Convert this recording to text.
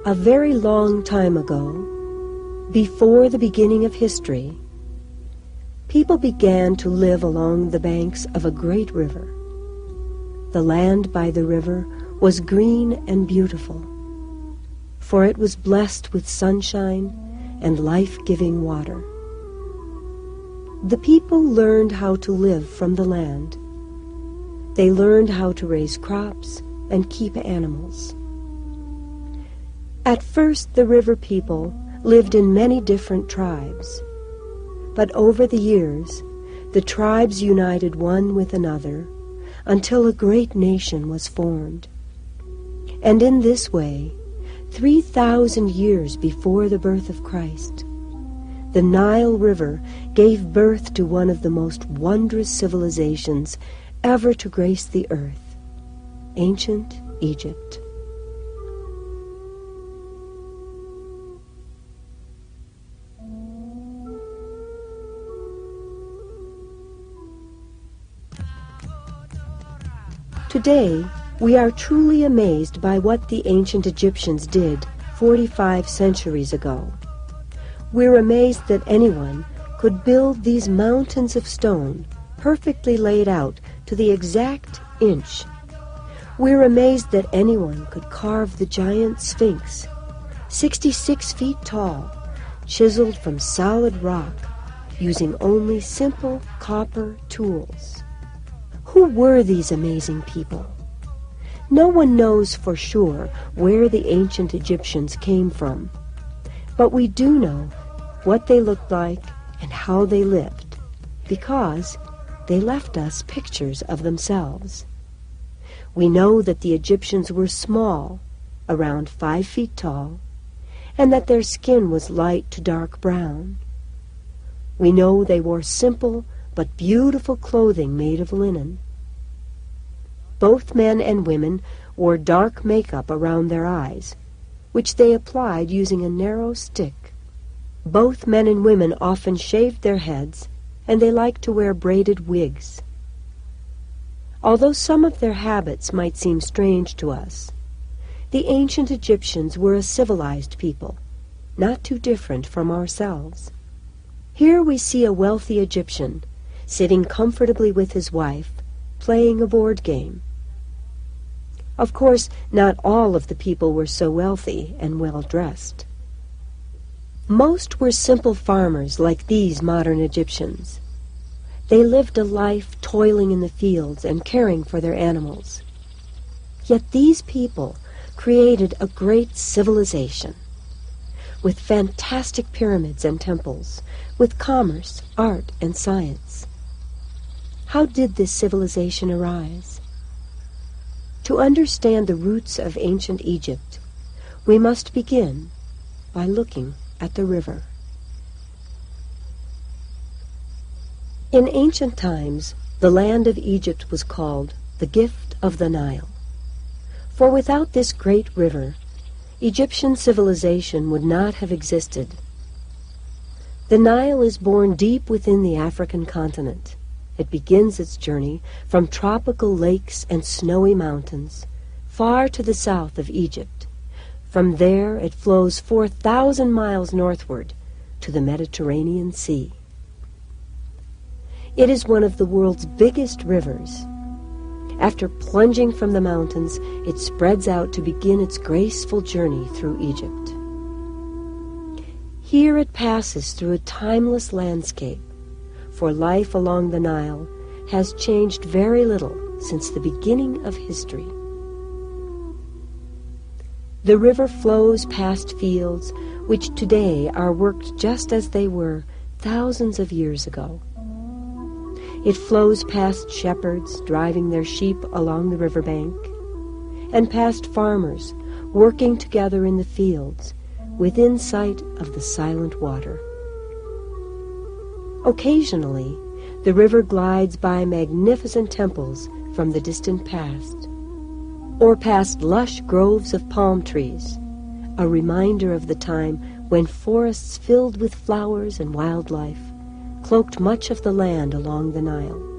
A very long time ago, before the beginning of history, people began to live along the banks of a great river. The land by the river was green and beautiful, for it was blessed with sunshine and life-giving water. The people learned how to live from the land. They learned how to raise crops and keep animals. At first, the river people lived in many different tribes, but over the years, the tribes united one with another until a great nation was formed. And in this way, 3,000 years before the birth of Christ, the Nile River gave birth to one of the most wondrous civilizations ever to grace the earth, ancient Egypt. Today, we are truly amazed by what the ancient Egyptians did 45 centuries ago. We're amazed that anyone could build these mountains of stone, perfectly laid out to the exact inch. We're amazed that anyone could carve the giant Sphinx, 66 feet tall, chiseled from solid rock, using only simple copper tools. Who were these amazing people? No one knows for sure where the ancient Egyptians came from, but we do know what they looked like and how they lived, because they left us pictures of themselves. We know that the Egyptians were small, around 5 feet tall, and that their skin was light to dark brown. We know they wore simple but beautiful clothing made of linen. Both men and women wore dark makeup around their eyes, which they applied using a narrow stick. Both men and women often shaved their heads, and they liked to wear braided wigs. Although some of their habits might seem strange to us, the ancient Egyptians were a civilized people, not too different from ourselves. Here we see a wealthy Egyptian sitting comfortably with his wife, playing a board game. Of course, not all of the people were so wealthy and well-dressed. Most were simple farmers like these modern Egyptians. They lived a life toiling in the fields and caring for their animals. Yet these people created a great civilization, with fantastic pyramids and temples, with commerce, art, and science. How did this civilization arise? To understand the roots of ancient Egypt, we must begin by looking at the river. In ancient times, the land of Egypt was called the gift of the Nile. For without this great river, Egyptian civilization would not have existed. The Nile is born deep within the African continent. It begins its journey from tropical lakes and snowy mountains, far to the south of Egypt. From there it flows 4,000 miles northward to the Mediterranean Sea. It is one of the world's biggest rivers. After plunging from the mountains, it spreads out to begin its graceful journey through Egypt. Here it passes through a timeless landscape, for life along the Nile has changed very little since the beginning of history. The river flows past fields which today are worked just as they were thousands of years ago. It flows past shepherds driving their sheep along the riverbank, and past farmers working together in the fields within sight of the silent water. Occasionally, the river glides by magnificent temples from the distant past, or past lush groves of palm trees, a reminder of the time when forests filled with flowers and wildlife cloaked much of the land along the Nile.